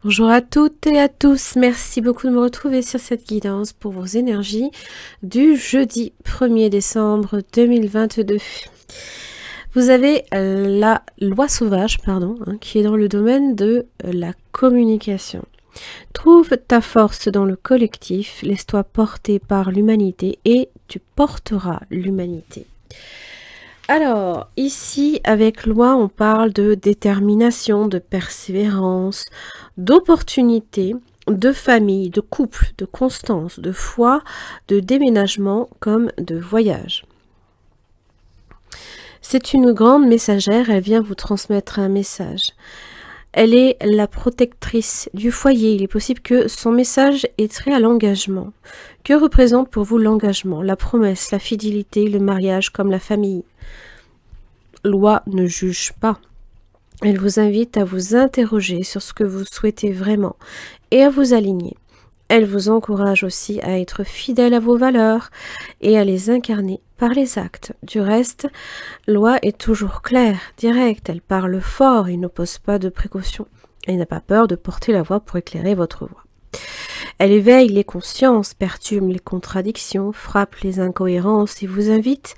Bonjour à toutes et à tous, merci beaucoup de me retrouver sur cette guidance pour vos énergies du jeudi 1er décembre 2022. Vous avez la loi sauvage, qui est dans le domaine de la communication. Trouve ta force dans le collectif, laisse-toi porter par l'humanité et tu porteras l'humanité. Alors, ici, avec loi, on parle de détermination, de persévérance, d'opportunité, de famille, de couple, de constance, de foi, de déménagement comme de voyage. C'est une grande messagère, elle vient vous transmettre un message. Elle est la protectrice du foyer. Il est possible que son message ait trait à l'engagement. Que représente pour vous l'engagement, la promesse, la fidélité, le mariage comme la famille? Loi ne juge pas. Elle vous invite à vous interroger sur ce que vous souhaitez vraiment et à vous aligner. Elle vous encourage aussi à être fidèle à vos valeurs et à les incarner par les actes. Du reste, loi est toujours claire, directe, elle parle fort et n'oppose pas de précautions. Elle n'a pas peur de porter la voix pour éclairer votre voix. Elle éveille les consciences, perturbe les contradictions, frappe les incohérences et vous invite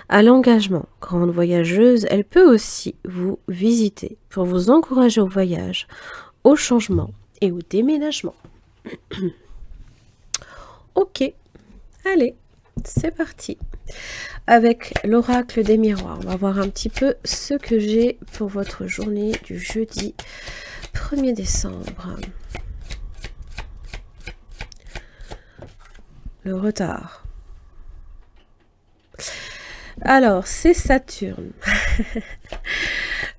à l'engagement. Grande voyageuse, elle peut aussi vous visiter pour vous encourager au voyage, au changement et au déménagement. Ok, allez, c'est parti. Avec l'oracle des miroirs, on va voir un petit peu ce que j'ai pour votre journée du jeudi 1er décembre. Le retard. Alors, c'est Saturne.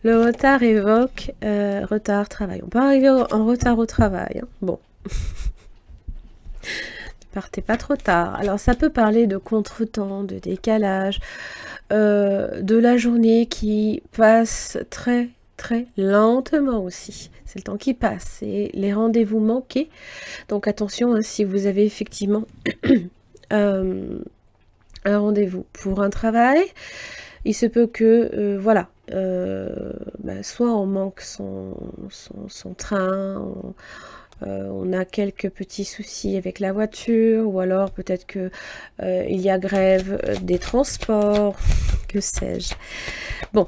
Le retard évoque retard, travail. On peut arriver en retard au travail. Hein. Bon. Partez pas trop tard. Alors, ça peut parler de contretemps, de décalage, de la journée qui passe très, très lentement aussi. C'est le temps qui passe. Et les rendez-vous manqués. Donc, attention, hein, si vous avez effectivement un rendez-vous pour un travail, il se peut que, soit on manque son train, on a quelques petits soucis avec la voiture, ou alors peut-être que il y a grève des transports, que sais-je. Bon,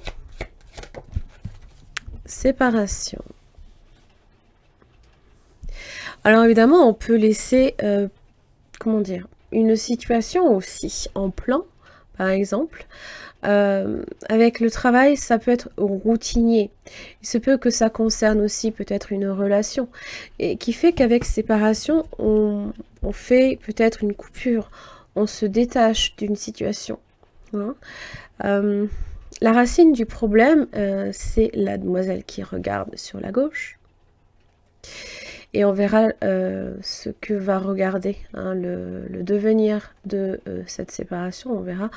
séparation. Alors évidemment, on peut laisser, une situation aussi en plan, par exemple. Avec le travail, ça peut être routinier. Il se peut que ça concerne aussi peut-être une relation. Et qui fait qu'avec séparation, on fait peut-être une coupure. On se détache d'une situation. Hein. La racine du problème, c'est la demoiselle qui regarde sur la gauche. Et on verra ce que va regarder le devenir de cette séparation. On verra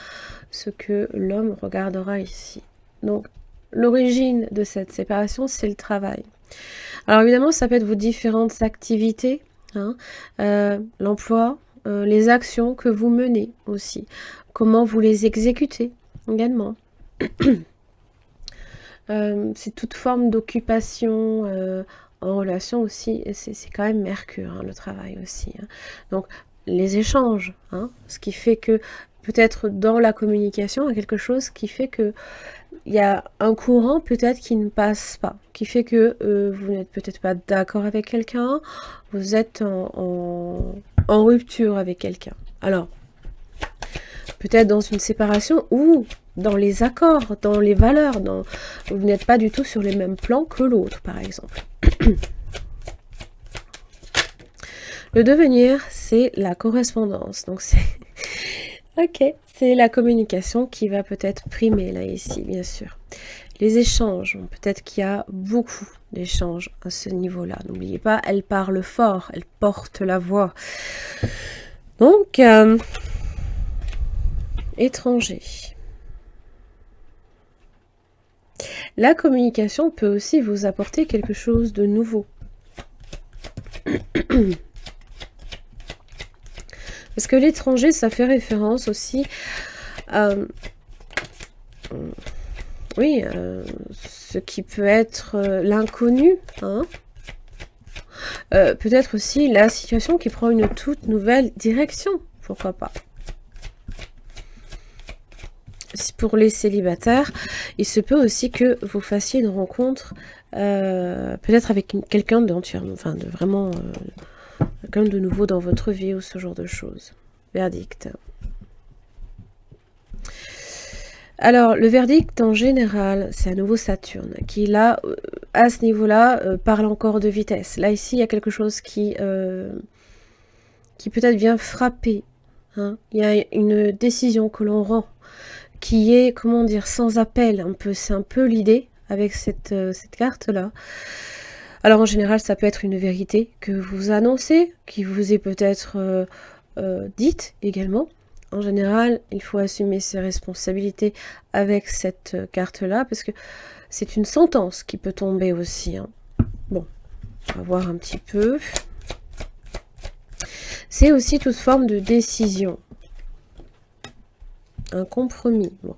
ce que l'homme regardera ici. Donc, l'origine de cette séparation, c'est le travail. Alors évidemment, ça peut être vos différentes activités, l'emploi, les actions que vous menez aussi. Comment vous les exécutez également. C'est toute forme d'occupation en relation aussi, c'est quand même Mercure, le travail aussi. Donc, les échanges, ce qui fait que, peut-être dans la communication, il y a quelque chose qui fait que il y a un courant peut-être qui ne passe pas, qui fait que vous n'êtes peut-être pas d'accord avec quelqu'un, vous êtes en rupture avec quelqu'un. Alors, peut-être dans une séparation ou dans les accords, dans les valeurs, vous n'êtes pas du tout sur les mêmes plans que l'autre, par exemple. Le devenir, c'est la correspondance. Donc, c'est c'est la communication qui va peut-être primer, là, ici, bien sûr. Les échanges, peut-être qu'il y a beaucoup d'échanges à ce niveau-là. N'oubliez pas, elle parle fort, elle porte la voix. Donc, étranger. La communication peut aussi vous apporter quelque chose de nouveau. Parce que l'étranger, ça fait référence aussi à ce qui peut être l'inconnu, Peut-être aussi la situation qui prend une toute nouvelle direction, pourquoi pas. Pour les célibataires, il se peut aussi que vous fassiez une rencontre peut-être avec quelqu'un enfin de vraiment quelqu'un de nouveau dans votre vie ou ce genre de choses. Verdict. Alors, le verdict en général, c'est à nouveau Saturne, qui là, à ce niveau-là, parle encore de vitesse. Là, ici, il y a quelque chose qui peut-être vient frapper. Hein. Il y a une décision que l'on rend, qui est, comment dire, sans appel, un peu. C'est un peu l'idée avec cette carte-là. Alors, en général, ça peut être une vérité que vous annoncez, qui vous est peut-être dite également. En général, il faut assumer ses responsabilités avec cette carte-là, parce que c'est une sentence qui peut tomber aussi. Hein. Bon, on va voir un petit peu. C'est aussi toute forme de décision. Un compromis. Bon.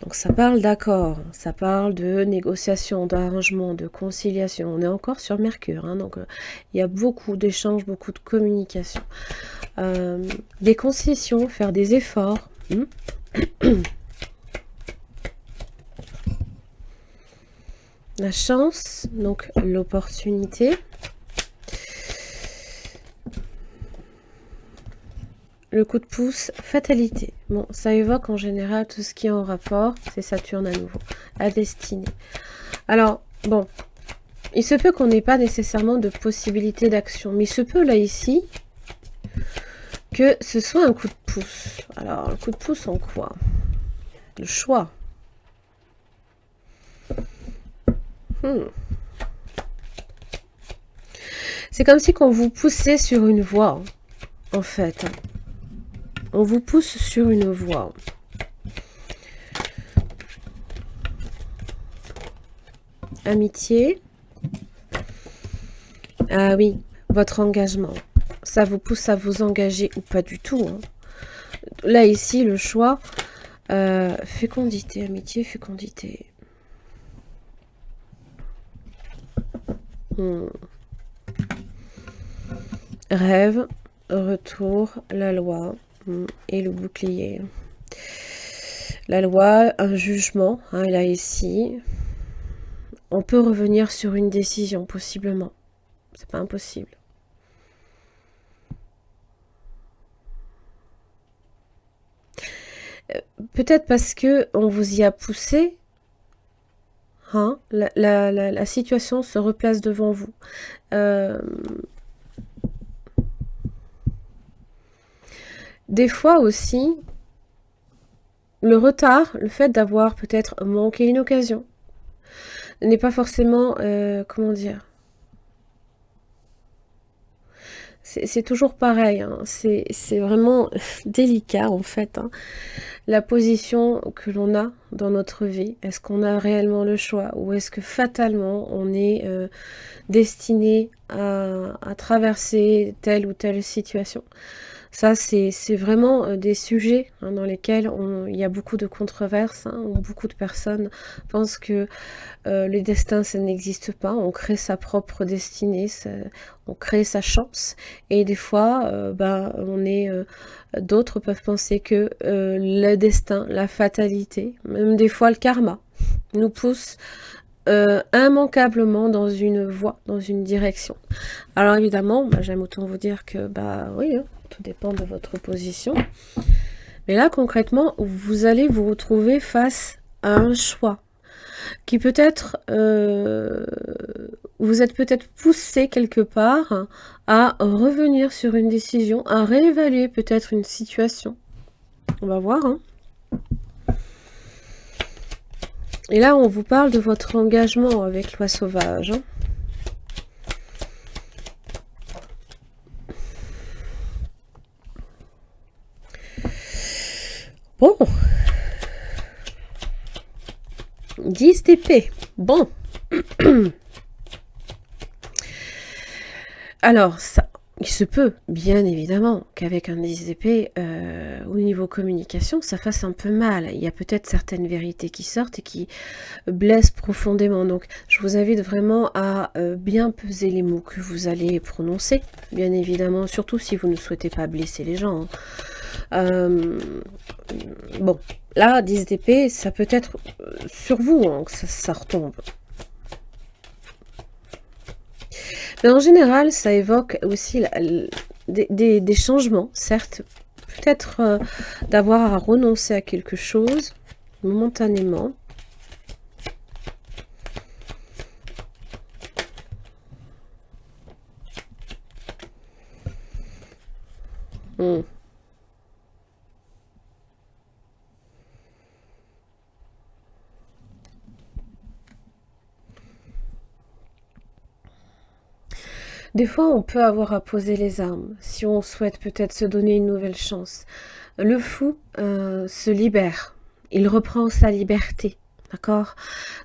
Donc ça parle d'accord, ça parle de négociation, d'arrangement, de conciliation. On est encore sur Mercure, hein, donc il y a beaucoup d'échanges, beaucoup de communication. Des concessions, faire des efforts. La chance, donc l'opportunité. Le coup de pouce, fatalité. Bon, ça évoque en général tout ce qui est en rapport, c'est Saturne à nouveau, la destinée. Alors, bon, il se peut qu'on n'ait pas nécessairement de possibilité d'action, mais il se peut là ici que ce soit un coup de pouce. Alors, le coup de pouce en quoi? Le choix. C'est comme si qu'on vous poussait sur une voie, en fait. On vous pousse sur une voie. Amitié. Ah oui, votre engagement. Ça vous pousse à vous engager ou pas du tout. Hein. Là, ici, le choix. Fécondité, amitié, fécondité. Rêve, retour, la loi et le bouclier. La loi, un jugement, hein, là ici. On peut revenir sur une décision, possiblement. C'est pas impossible. Peut-être parce que on vous y a poussé, hein, la situation se replace devant vous. Des fois aussi, le retard, le fait d'avoir peut-être manqué une occasion, n'est pas forcément, comment dire, c'est toujours pareil, hein, c'est vraiment délicat en fait, hein, la position que l'on a dans notre vie. Est-ce qu'on a réellement le choix ou est-ce que fatalement on est destiné à traverser telle ou telle situation? Ça, c'est vraiment des sujets hein, dans lesquels il y a beaucoup de controverses, hein, où beaucoup de personnes pensent que le destin, ça n'existe pas. On crée sa propre destinée, on crée sa chance. Et des fois, d'autres peuvent penser que le destin, la fatalité, même des fois le karma, nous pousse immanquablement dans une voie, dans une direction. Alors évidemment, j'aime autant vous dire que, oui, hein, tout dépend de votre position. Mais là, concrètement, vous allez vous retrouver face à un choix qui peut-être, vous êtes peut-être poussé quelque part à revenir sur une décision, à réévaluer peut-être une situation. On va voir, hein. Et là, on vous parle de votre engagement avec Loi Sauvage. Hein. Bon. 10 d'épée. Bon. Alors, ça, Il se peut, bien évidemment, qu'avec un 10 d'épée, au niveau communication, ça fasse un peu mal. Il y a peut-être certaines vérités qui sortent et qui blessent profondément. Donc, je vous invite vraiment à bien peser les mots que vous allez prononcer, bien évidemment, surtout si vous ne souhaitez pas blesser les gens. Bon, là, 10 d'épée, ça peut être sur vous que ça retombe. Mais en général, ça évoque aussi des changements, certes. Peut-être d'avoir à renoncer à quelque chose momentanément. Des fois, on peut avoir à poser les armes, si on souhaite peut-être se donner une nouvelle chance. Le fou se libère, il reprend sa liberté, d'accord?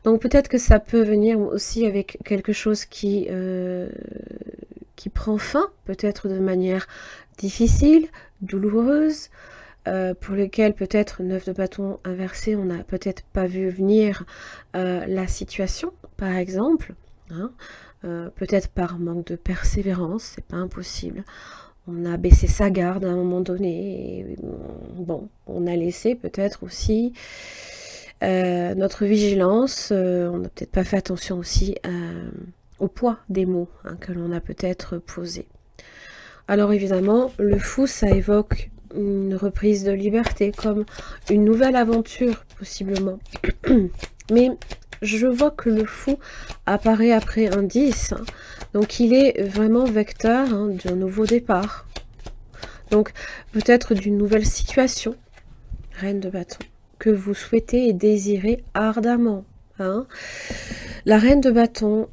Donc peut-être que ça peut venir aussi avec quelque chose qui prend fin, peut-être de manière difficile, douloureuse, pour lequel peut-être 9 de bâton inversé, on n'a peut-être pas vu venir la situation, par exemple, hein. Peut-être par manque de persévérance, c'est pas impossible. On a baissé sa garde à un moment donné, et bon, on a laissé peut-être aussi notre vigilance, on n'a peut-être pas fait attention aussi au poids des mots que l'on a peut-être posés. Alors évidemment, le fou, ça évoque une reprise de liberté, comme une nouvelle aventure, possiblement. Mais je vois que le fou apparaît après un 10, donc il est vraiment vecteur d'un nouveau départ. Donc peut-être d'une nouvelle situation, reine de bâton, que vous souhaitez et désirez ardemment. La reine de bâton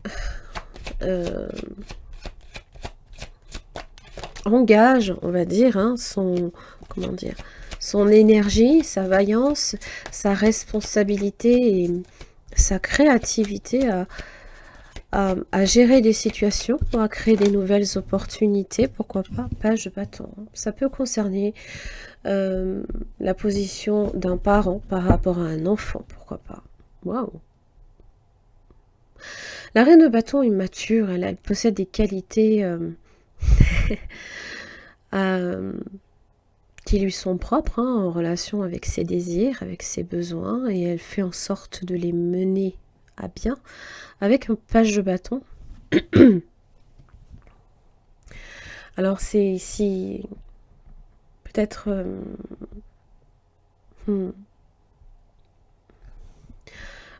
engage, on va dire, son énergie, sa vaillance, sa responsabilité et sa créativité à gérer des situations, à créer des nouvelles opportunités, pourquoi pas, page de bâton. Ça peut concerner la position d'un parent par rapport à un enfant, pourquoi pas. Waouh! La reine de bâton est mature, elle possède des qualités qui lui sont propres, en relation avec ses désirs, avec ses besoins, et elle fait en sorte de les mener à bien avec un page de bâton. Alors c'est ici peut-être le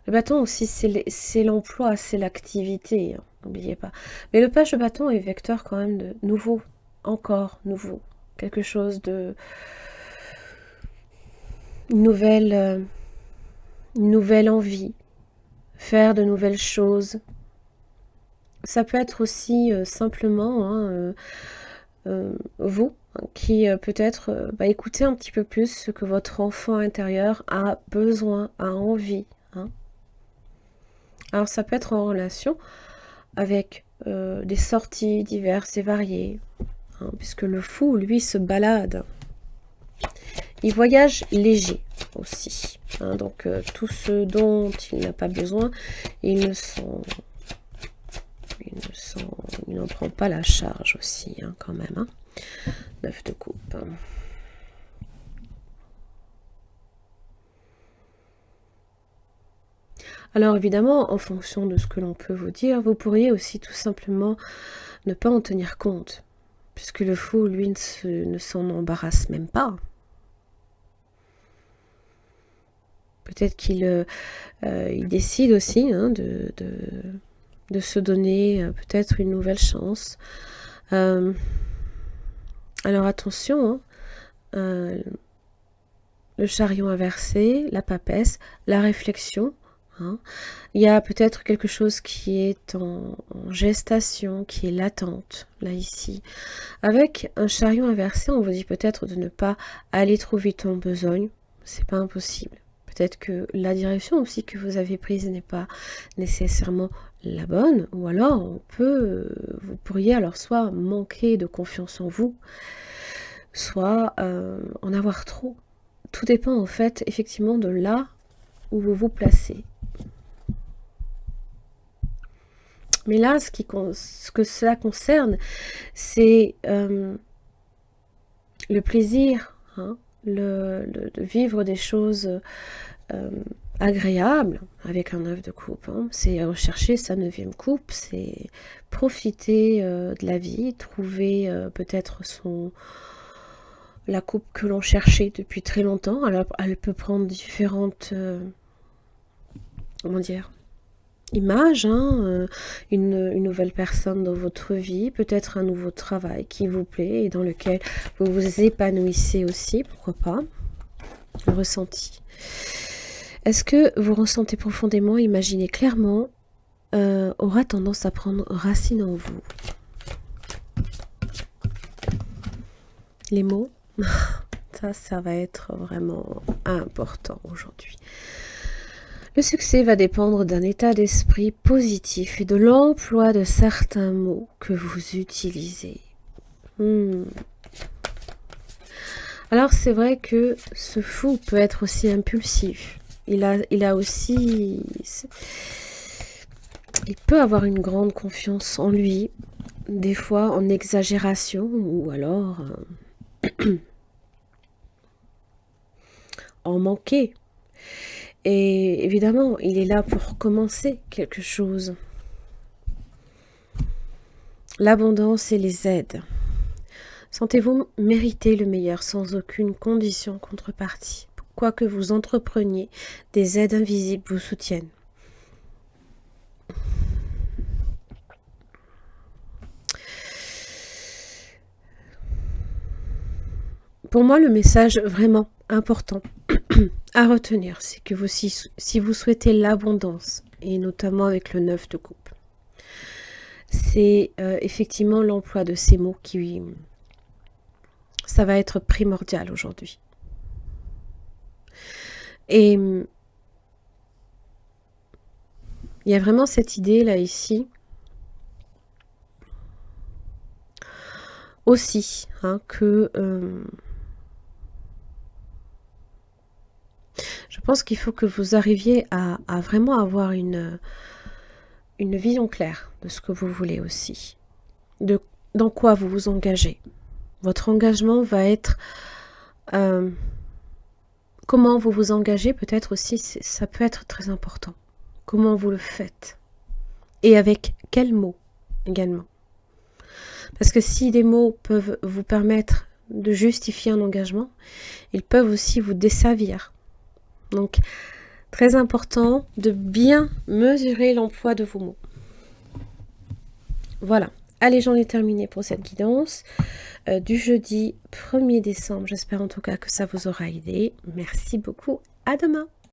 bâton aussi, c'est l'emploi, c'est l'activité, n'oubliez pas. Mais le page de bâton est vecteur quand même de nouveau, encore nouveau, quelque chose de une nouvelle envie, faire de nouvelles choses. Ça peut être aussi simplement vous qui peut-être écoutez un petit peu plus ce que votre enfant intérieur a besoin, a envie. Alors ça peut être en relation avec des sorties diverses et variées, puisque le fou, lui, se balade. Il voyage léger aussi. Donc tout ce dont il n'a pas besoin, il n'en prend pas la charge aussi, quand même. 9 de coupe. Alors évidemment, en fonction de ce que l'on peut vous dire, vous pourriez aussi tout simplement ne pas en tenir compte, puisque le fou, lui, ne s'en embarrasse même pas. Peut-être qu'il il décide aussi de se donner peut-être une nouvelle chance. Alors attention, le chariot inversé, la papesse, la réflexion. Il y a peut-être quelque chose qui est en gestation, qui est latente, là ici. Avec un chariot inversé, on vous dit peut-être de ne pas aller trop vite en besogne, c'est pas impossible. Peut-être que la direction aussi que vous avez prise n'est pas nécessairement la bonne, ou alors vous pourriez alors soit manquer de confiance en vous, soit en avoir trop. Tout dépend en fait effectivement de là où vous vous placez. Mais là, ce que cela concerne, c'est le plaisir, hein, de vivre des choses agréables avec un 9 de coupe. Hein. C'est rechercher sa 9e coupe, c'est profiter de la vie, trouver peut-être la coupe que l'on cherchait depuis très longtemps. Alors, elle peut prendre différentes comment dire, images, hein, une nouvelle personne dans votre vie, peut-être un nouveau travail qui vous plaît et dans lequel vous vous épanouissez aussi, pourquoi pas, le ressenti. Est-ce que vous ressentez profondément, imaginez clairement, aura tendance à prendre racine en vous? Les mots, ça va être vraiment important aujourd'hui. Le succès va dépendre d'un état d'esprit positif et de l'emploi de certains mots que vous utilisez. Alors c'est vrai que ce fou peut être aussi impulsif. Il peut avoir une grande confiance en lui, des fois en exagération ou alors en manquer. Et évidemment, il est là pour commencer quelque chose. L'abondance et les aides. Sentez-vous mériter le meilleur sans aucune condition contrepartie. Quoi que vous entrepreniez, des aides invisibles vous soutiennent. Pour moi, le message vraiment important à retenir, c'est que si vous souhaitez l'abondance, et notamment avec le 9 de coupe, c'est effectivement l'emploi de ces mots ça va être primordial aujourd'hui. Et il y a vraiment cette idée là ici aussi, hein, que je pense qu'il faut que vous arriviez à vraiment avoir une vision claire de ce que vous voulez aussi, dans quoi vous vous engagez. Votre engagement va être comment vous vous engagez, peut-être aussi, ça peut être très important. Comment vous le faites et avec quels mots également. Parce que si des mots peuvent vous permettre de justifier un engagement, ils peuvent aussi vous desservir. Donc, très important de bien mesurer l'emploi de vos mots. Voilà. Allez, j'en ai terminé pour cette guidance du jeudi 1er décembre. J'espère en tout cas que ça vous aura aidé. Merci beaucoup. À demain.